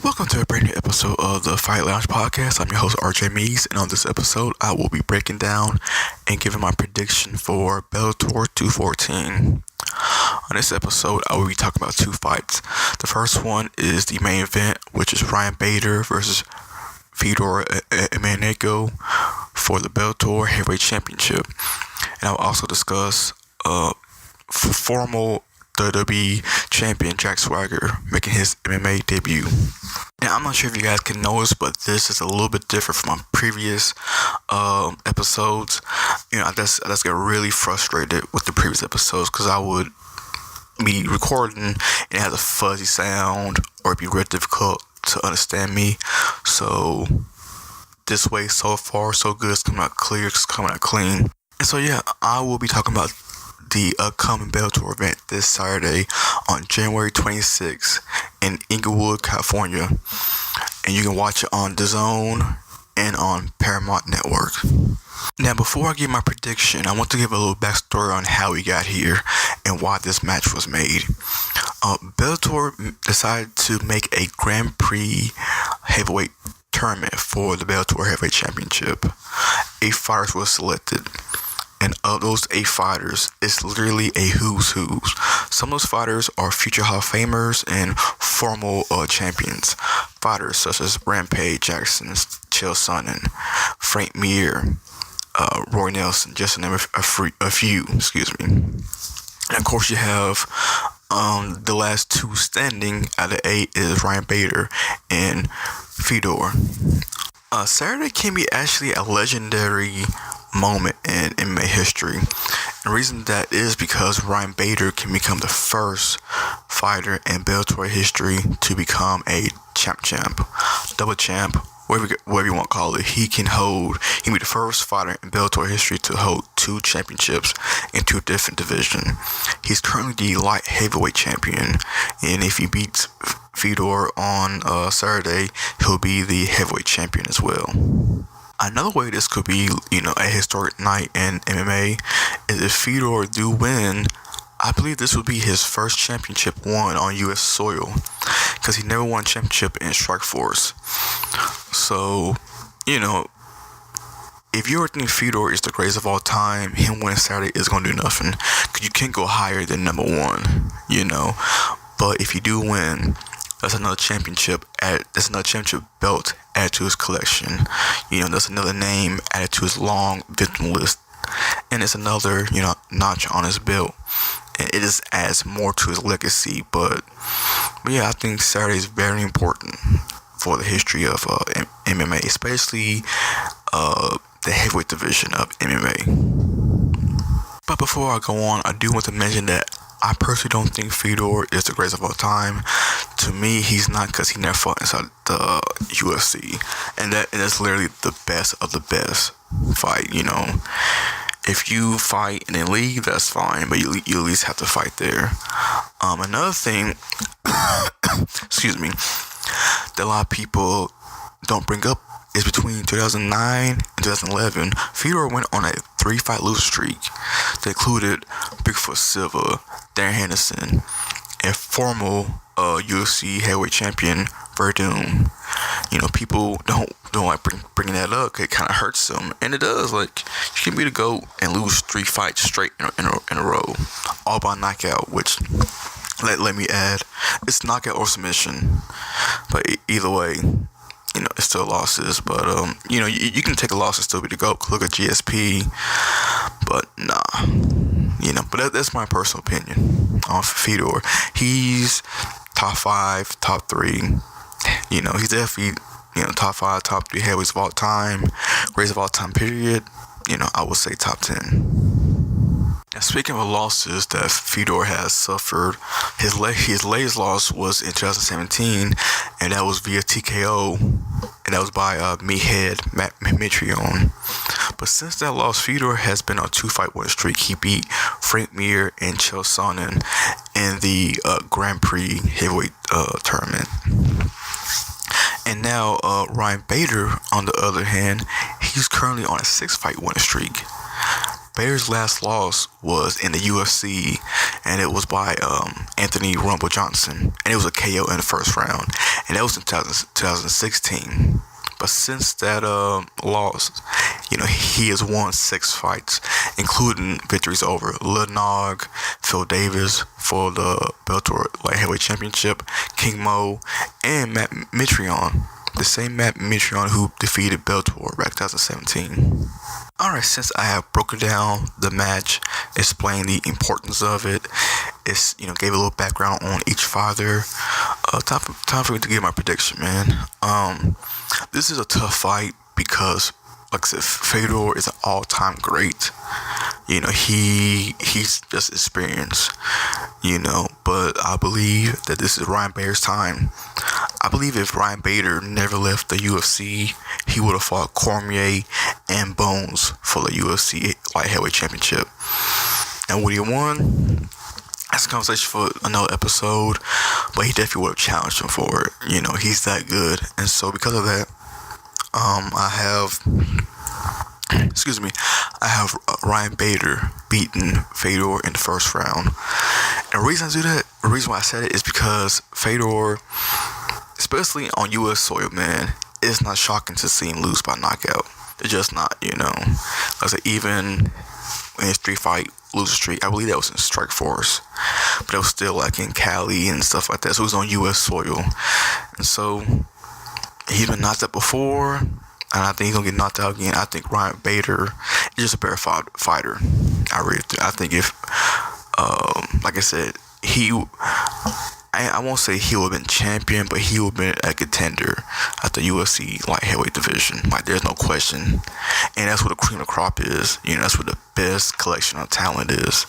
Welcome to a brand new episode of the Fight Lounge Podcast. I'm your host, RJ Mees, and on this episode, I will be breaking down and giving my prediction for Bellator 214. On this episode, I will be talking about two fights. The first one is the main event, which is Ryan Bader versus Fedor Emelianenko for the Bellator Heavyweight Championship. And I'll also discuss formal WWE champion Jack Swagger making his MMA debut. Now, I'm not sure if you guys can notice, but this is a little bit different from my previous episodes. I just get really frustrated with the previous episodes because I would be recording and it has a fuzzy sound or it'd be really difficult to understand me. So this way, so far, so good. It's coming out clear. It's coming out clean. And so yeah, I will be talking about the upcoming Bellator event this Saturday on January 26th in Inglewood, California. And you can watch it on DAZN and on Paramount Network. Now, before I give my prediction, I want to give a little backstory on how we got here and why this match was made. Bellator decided to make a Grand Prix heavyweight tournament for the Bellator Heavyweight Championship. 8 fighters were selected. And of those 8 fighters, it's literally a who's who. Some of those fighters are future Hall of Famers and formal champions. Fighters such as Rampage Jackson, Chael Sonnen, Frank Mir, Roy Nelson, just to name a few. And of course, you have the last 2 standing out of 8 is Ryan Bader and Fedor. Saturday can be actually a legendary moment in MMA history. And the reason that is because Ryan Bader can become the first fighter in Bellator history to become a champ, double champ, whatever you want to call it. He can be the first fighter in Bellator history to hold 2 championships in 2 different divisions. He's currently the light heavyweight champion, and if he beats Fedor on Saturday, he'll be the heavyweight champion as well. Another way this could be, a historic night in MMA is if Fedor do win. I believe this would be his first championship won on U.S. soil because he never won a championship in Strikeforce. So, if you think Fedor is the greatest of all time, him winning Saturday is going to do nothing because you can't go higher than number 1, But if you do win, that's another championship belt added to his collection. That's another name added to his long victim list. And it's another, notch on his belt. And it just adds more to his legacy. But yeah, I think Saturday is very important for the history of MMA, especially the heavyweight division of MMA. But before I go on, I do want to mention that I personally don't think Fedor is the greatest of all time. To me, he's not because he never fought inside the UFC. And that is literally the best of the best fight, If you fight and then leave, that's fine, but you at least have to fight there. Another thing, that a lot of people don't bring up is between 2009 and 2011, Fedor went on a 3-fight losing streak that included Bigfoot Silva, Darren Henderson, and former UFC heavyweight champion Verdun. People don't like bringing that up. It kind of hurts them, and it does. Like, you can be the GOAT and lose 3 fights straight in a row, all by knockout. Which, let me add, it's knockout or submission. But either way, it's still losses. But you can take a loss and still be the GOAT. Look at GSP. But nah, but that's my personal opinion on Fedor. He's top 5, top 3. He's definitely, top 5, top 3 heavyweights of all time, greatest of all time, period. I would say top 10. Now, speaking of losses that Fedor has suffered, his latest loss was in 2017, and that was via TKO, and that was by meathead Mitrione. But since that loss, Fedor has been on a 2-fight winning streak. He beat Frank Mir and Chael Sonnen in the Grand Prix heavyweight tournament. And now Ryan Bader, on the other hand, he's currently on a 6-fight winning streak. Bader's last loss was in the UFC, and it was by Anthony Rumble Johnson, and it was a KO in the first round. and that was in 2016. But since that loss, he has won 6 fights, including victories over Ludnog, Phil Davis for the Bellator Light Heavyweight Championship, King Mo, and Matt Mitrione. The same Matt Mitrione who defeated Bellator back in 2017. Alright, since I have broken down the match, explained the importance of it, gave a little background on each fighter, time for me to give my prediction, man. This is a tough fight because, like I said, Fedor is an all-time great. He's just experienced, but I believe that this is Ryan Bader's time. I believe if Ryan Bader never left the UFC, he would have fought Cormier and Bones for the UFC Light Heavyweight Championship. And would he have won? That's a conversation for another episode, but he definitely would have challenged him for it. He's that good. And so because of that, I have Ryan Bader beating Fedor in the first round. And the reason I do that, the reason why I said it is because Fedor, especially on U.S. soil, man, it's not shocking to see him lose by knockout. It's just not, Like I said, even in his 3-fight losing streak, I believe that was in Strikeforce, but it was still like in Cali and stuff like that. So it was on U.S. soil, and so he's been knocked out before, and I think he's gonna get knocked out again. I think Ryan Bader is just a better fighter. I really do. I think if, like I said, I won't say he would have been champion, but he would have been a contender at the UFC light heavyweight division. Like, there's no question. And that's what the cream of the crop is. That's what the best collection of talent is.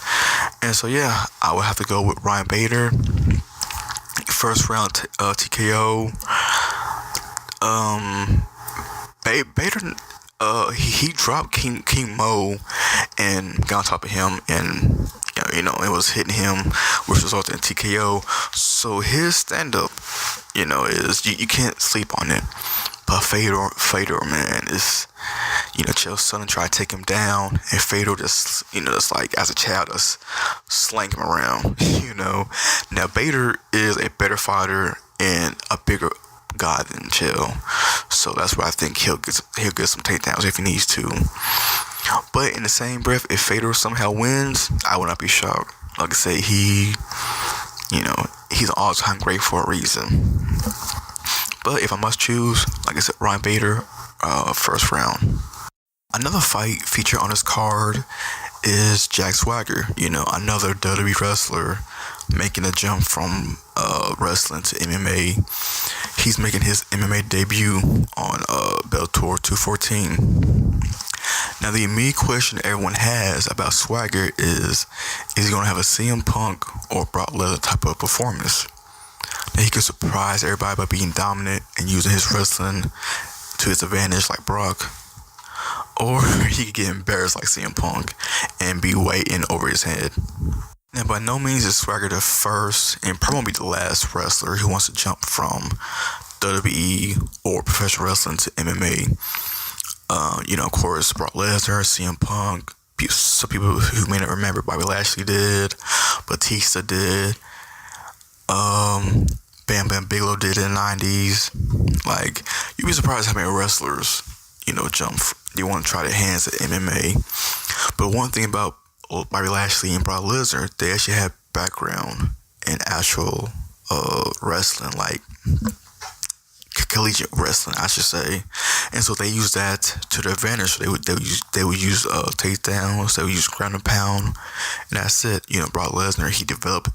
And so, yeah, I would have to go with Ryan Bader. First round TKO. Bader, he dropped King Mo and got on top of him, and it was hitting him, which resulted in TKO. So his stand-up, is you can't sleep on it. But Fedor, man, is, Chael Sonnen tried to take him down, and Fedor just like as a child, just slang him around. Now Bader is a better fighter and a bigger guy than Chael, so that's why I think he'll get some takedowns if he needs to. But in the same breath, if Fedor somehow wins, I would not be shocked. Like I say, he's an all-time great for a reason. But if I must choose, like I said, Ryan Bader, first round. Another fight featured on this card is Jack Swagger, another WWE wrestler making a jump from wrestling to MMA. He's making his MMA debut on Bellator 214. Now, the immediate question everyone has about Swagger is he going to have a CM Punk or Brock Lesnar type of performance? Now, he could surprise everybody by being dominant and using his wrestling to his advantage like Brock. Or he could get embarrassed like CM Punk and be way in over his head. Now, by no means is Swagger the first and probably won't be the last wrestler who wants to jump from WWE or professional wrestling to MMA. Of course, Brock Lesnar, CM Punk, some people who may not remember, Bobby Lashley did, Batista did, Bam Bam Bigelow did in the 90s. Like, you'd be surprised how many wrestlers, jump, they want to try their hands at MMA. But one thing about Bobby Lashley and Brock Lesnar, they actually have background in actual wrestling, like collegiate wrestling, I should say, and so they use that to their advantage. They would use takedowns, they would use ground and pound, and that's it. Brock Lesnar, he developed.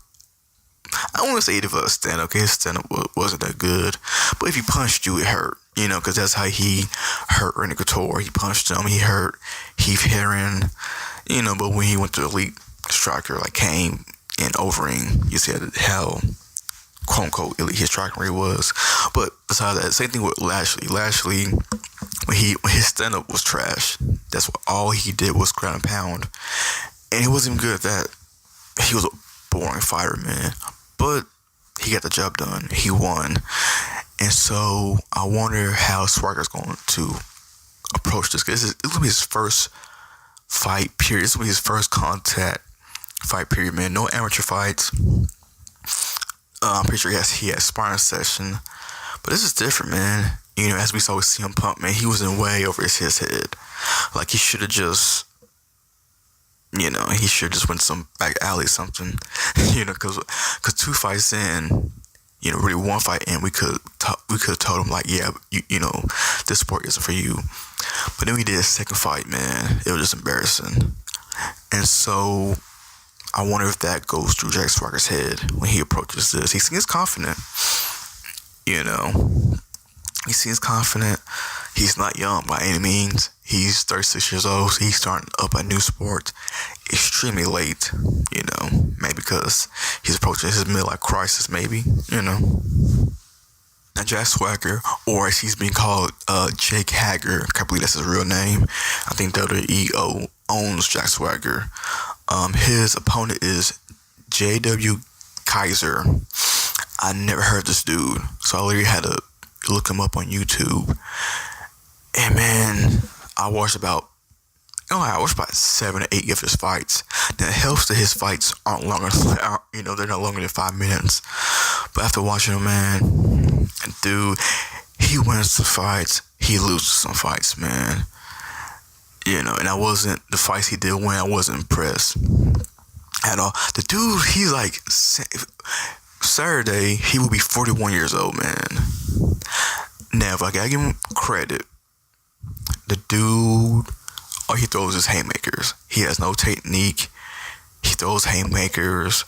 I don't want to say he developed stand-up. Okay, his stand-up wasn't that good, but if he punched you, it hurt. Because that's how he hurt Randy Couture. He punched him. He hurt Heath Herring. But when he went to elite striker like Kane and Overeem, you see how quote-unquote elite his striking rate was. But besides that, same thing with Lashley. Lashley, when his stand-up was trash, that's what all he did was ground and pound, and he wasn't even good at that. He was a boring fighter, man. But he got the job done. He won. And so I wonder how Swagger's going to approach this. Because it's going to be his first fight period. It's going to be his first contact fight period, man. No amateur fights. I'm pretty sure he has sparring session. But this is different, man. You know, as we saw with CM Punk, man, he was in way over his head. Like, he should have just, you know, he should just went some back alley or something. You know, because 2 fights in, you know, really 1 fight in, we could have told him, like, yeah, you know, this sport isn't for you. But then we did a second fight, man. It was just embarrassing. And so I wonder if that goes through Jack Swagger's head when he approaches this. He seems confident, you know. He seems confident. He's not young by any means. He's 36 years old. So he's starting up a new sport extremely late, you know. Maybe because he's approaching his midlife crisis, maybe, you know. Now, Jack Swagger, or as he's being called, Jake Hager, I believe that's his real name. I think WWE owns Jack Swagger. His opponent is JW Kiser. I never heard this dude, so I literally had to look him up on YouTube. And man, I watched about 7 or 8 of his fights. Now, it helps that his fights aren't longer, you know, they're not longer than 5 minutes. But after watching him, man, dude, he wins some fights, he loses some fights, man. You know, and the fights he did win, I wasn't impressed at all. The dude, he's like, Saturday, he will be 41 years old, man. Now, if I gotta give him credit, the dude, all he throws is haymakers. He has no technique. He throws haymakers.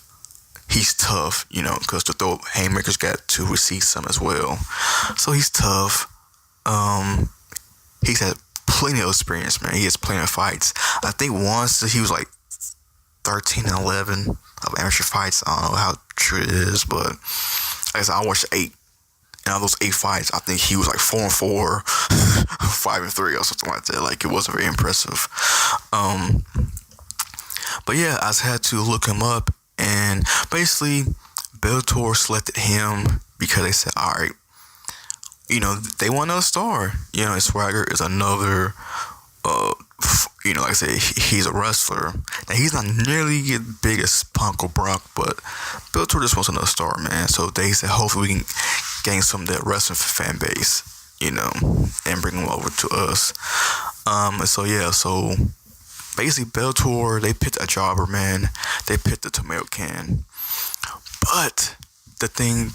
He's tough, you know, because to throw haymakers got to receive some as well. So he's tough. He's had plenty of experience, man. He has plenty of fights. I think once he was like 13 and 11 of amateur fights. I don't know how true it is, but like I said, I watched 8. And out of those 8 fights, I think he was like 4-4, 5-3, or something like that. Like, it wasn't very impressive. But yeah, I just had to look him up, and basically, Bellator selected him because they said, all right, you know, they want another star. You know, Swagger is another, you know, like I said, he's a wrestler. Now, he's not nearly as big as Punk or Brock, but Bellator just wants another star, man. So they said, hopefully we can gain some of that wrestling fan base, you know, and bring them over to us. And so, yeah, so basically Bellator, they picked a jobber, man. They picked the tomato can. But the thing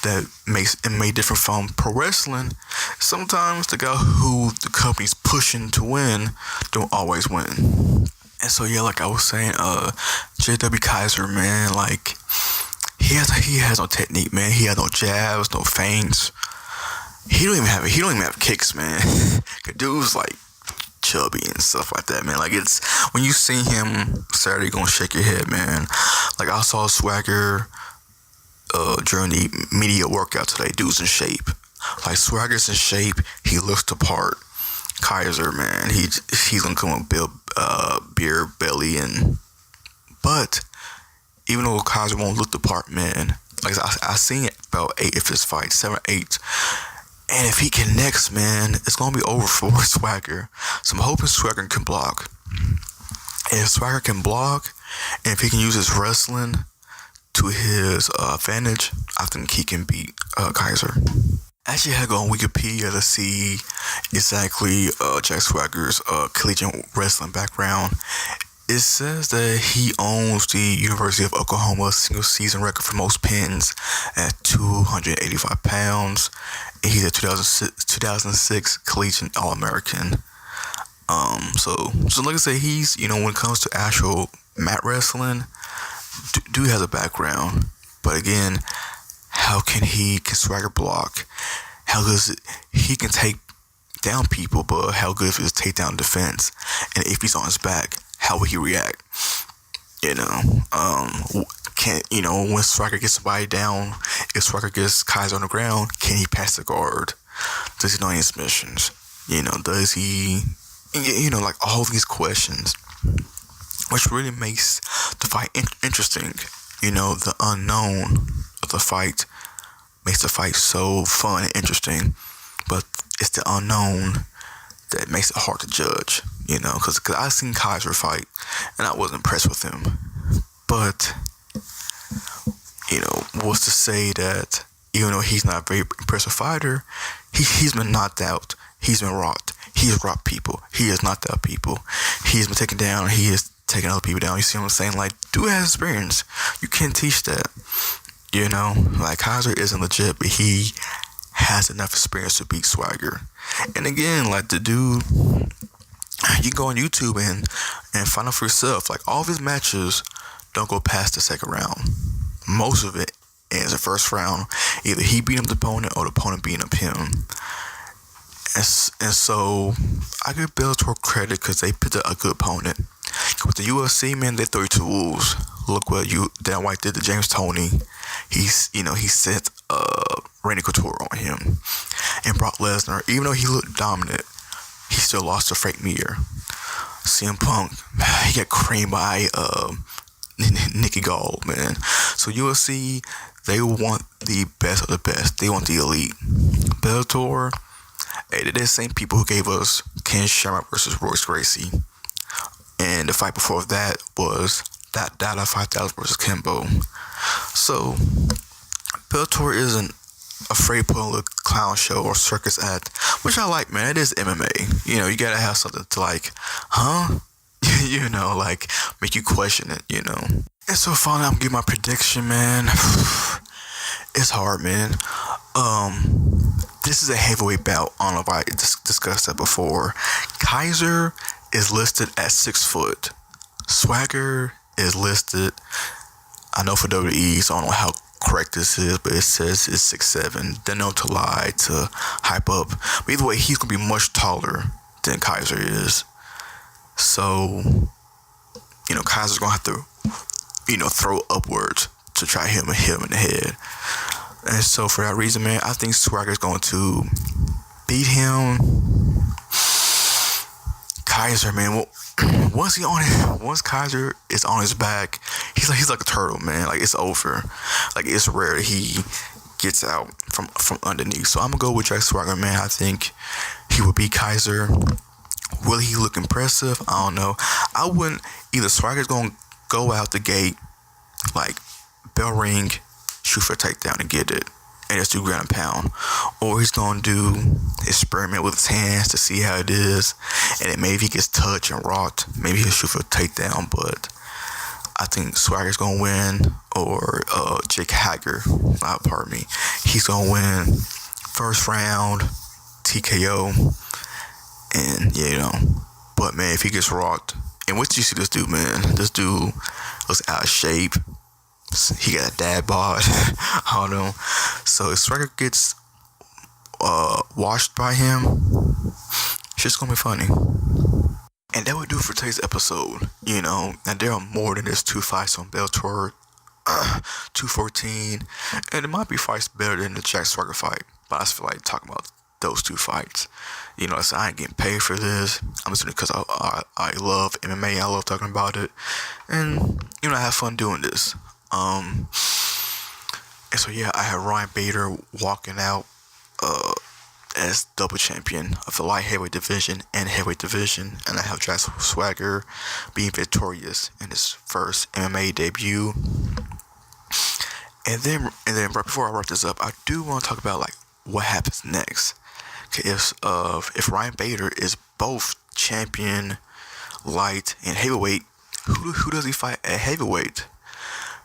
that makes it made different from pro wrestling, sometimes the guy who the company's pushing to win don't always win. And so, yeah, like I was saying, JW Kiser, man, like, he has no technique, man. He has no jabs, no feints. He don't even have kicks, man. Dude's like chubby and stuff like that, man. Like, it's when you see him Saturday, you're gonna shake your head, man. Like, I saw Swagger during the media workout today. Dude's in shape. Like, Swagger's in shape. He looks the part. Kiser, man, he's gonna come with beer belly, but even though Kiser won't look the part, man, like I seen about 8 of his fights, 7 or 8, and if he connects, man, it's gonna be over for Swagger. So I'm hoping Swagger can block. And if Swagger can block, and if he can use his wrestling to his advantage, I think he can beat Kiser. Actually, I had to go on Wikipedia to see exactly Jack Swagger's collegiate wrestling background. It says that he owns the University of Oklahoma single season record for most pins at 285 pounds. And he's a 2006 collegiate All-American. So like I say, he's, you know, when it comes to actual mat wrestling, dude has a background. But again, how can Swagger block? How good is it? He can take down people, but how good is his takedown defense? And if he's on his back, how will he react? You know, when Swagger gets somebody down, if Swagger gets Kiser on the ground, can he pass the guard? Does he know any submissions? You know, does he, you know, like all these questions, which really makes the fight interesting. You know, the unknown of the fight makes the fight so fun and interesting, but it's the unknown that makes it hard to judge, you know, because I've seen Kiser fight, and I wasn't impressed with him, but, you know, what's to say that even though he's not a very impressive fighter, he's been knocked out. He's been rocked. He has rocked people. He has knocked out people. He's been taken down. He has taken other people down. You see what I'm saying? Like, dude has experience. You can't teach that. You know, like Kiser isn't legit, but he has enough experience to beat Swagger. And again, like the dude, you go on YouTube and find out for yourself. Like all of his matches don't go past the second round. Most of it ends the first round. Either he beat up the opponent or the opponent beating up him. And so I give Bellator credit because they picked a good opponent. With the UFC, man, they throw you to the wolves. Look what Dan White did to James Toney. He sent Randy Couture on him. And Brock Lesnar, even though he looked dominant, he still lost to Frank Mir. CM Punk, he got creamed by Nicky Gall, man. So UFC, they want the best of the best. They want the elite. Bellator, they're the same people who gave us Ken Shamrock versus Royce Gracie. And the fight before that was that Dada 5000 versus Kimbo. So, Bellator isn't afraid to put on a little clown show or circus act, which I like, man. It is MMA. You know, you gotta have something to like, you know, like, make you question it, you know. And so finally, I'm giving my prediction, man. It's hard, man. This is a heavyweight bout. I don't know if I discussed that before. Kiser is listed at 6 foot. Swagger is listed, I know for WWE, so I don't know how correct this is, but it says it's 6'7". They know to lie, to hype up. But either way, he's going to be much taller than Kiser is. So, you know, Kiser's going to have to, you know, throw upwards to try him and hit him in the head. And so for that reason, man, I think Swagger's going to beat him. Kiser, man, once Kiser is on his back, he's like a turtle, man. Like, it's over. Like, it's rare that he gets out from underneath. So I'm gonna go with Jack Swagger, man. I think he will beat Kiser. Will he look impressive? I don't know. I wouldn't. Either Swagger's gonna go out the gate, like, bell ring, shoot for a takedown and get it, and just do ground and pound, or he's gonna do experiment with his hands to see how it is, and then maybe he gets touched and rocked, maybe he'll shoot for a takedown. But I think Swagger's gonna win, or Jake Hager, pardon me, he's gonna win first round TKO, and yeah, you know. But man, if he gets rocked, and what you see this dude, man, this dude looks out of shape. He got a dad bod. I don't know. So if Swagger gets washed by him, it's just gonna be funny. And that would do it for today's episode. You know, and there are more than just 2 fights on Bellator 214, and it might be fights better than the Jack Swagger fight. But I just feel like talking about those 2 fights. You know, so I ain't getting paid for this. I'm just doing it because I love MMA. I love talking about it, and you know, I have fun doing this. And so yeah, I have Ryan Bader walking out as double champion of the light heavyweight division and heavyweight division, and I have Jack Swagger being victorious in his first MMA debut. And then right before I wrap this up, I do want to talk about like what happens next. If Ryan Bader is both champion light and heavyweight, who does he fight at heavyweight?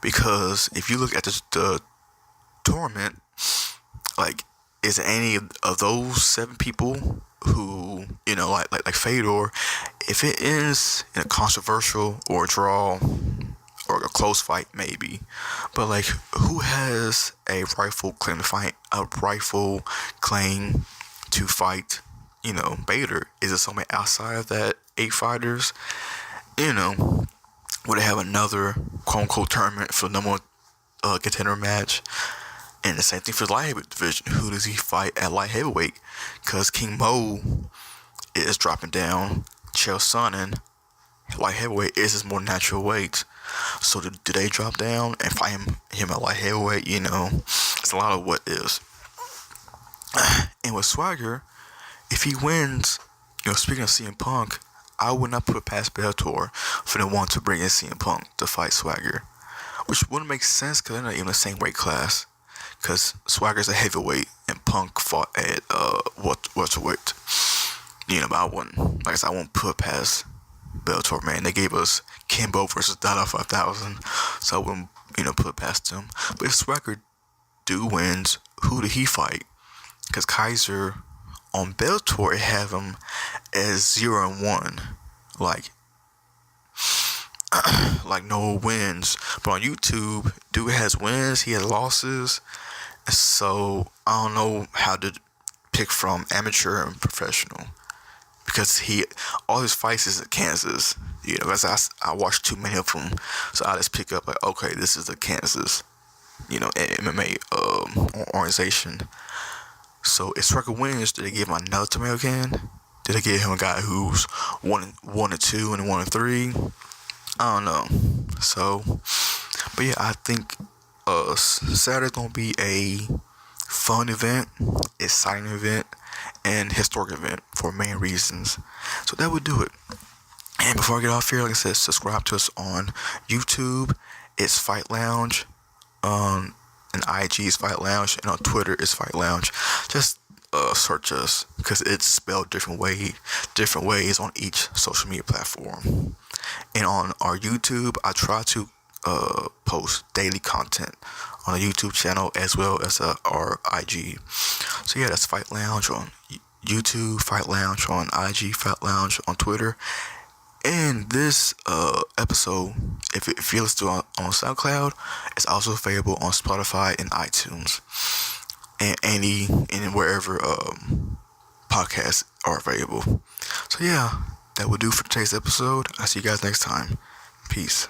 Because if you look at the tournament, like, is any of those 7 people who, you know, like Fedor, if it ends in a controversial or a draw or a close fight, maybe, but like, who has a rightful claim to fight, you know, Bader? Is it somebody outside of that 8 fighters? You know, would they have another quote-unquote tournament for the number 1 contender match? And the same thing for the light heavyweight division. Who does he fight at light heavyweight? Because King Mo is dropping down. Chael Sonnen, light heavyweight, is his more natural weight. So do they drop down and fight him at light heavyweight? You know, it's a lot of what is. And with Swagger, if he wins, you know, speaking of CM Punk, I would not put it past Bellator for them want to bring in CM Punk to fight Swagger, which wouldn't make sense because they're not even the same weight class. because Swagger's a heavyweight and Punk fought at welterweight. But I won't put past Bellator, man. They gave us Kimbo versus Dada 5000, so I wouldn't put past them. But if Swagger wins, who did he fight? Because Kiser on Bellator have him as 0-1, like no wins. But on YouTube, dude has wins, he has losses. So I don't know how to pick from amateur and professional, because all his fights is in Kansas. As I watched too many of them, so I just pick up okay, this is the Kansas, MMA organization. So if Swagger wins, did they give him another tomato can? Did they give him a guy who's 1-2 and 1-3? I don't know. So, but yeah, I think Saturday's gonna be a fun event, exciting event, and historic event for main reasons. So that would do it. And before I get off here, like I said, subscribe to us on YouTube. It's Fight Lounge. And IG is Fight Lounge, and on Twitter is Fight Lounge. Just search us, because it's spelled different ways on each social media platform. And on our YouTube, I try to post daily content on the YouTube channel as well as our IG. So yeah, that's Fight Lounge on YouTube, Fight Lounge on IG, Fight Lounge on Twitter. And this episode, if you listen to it on SoundCloud, it's also available on Spotify and iTunes, and wherever podcasts are available. So yeah, that will do for today's episode. I'll see you guys next time. Peace.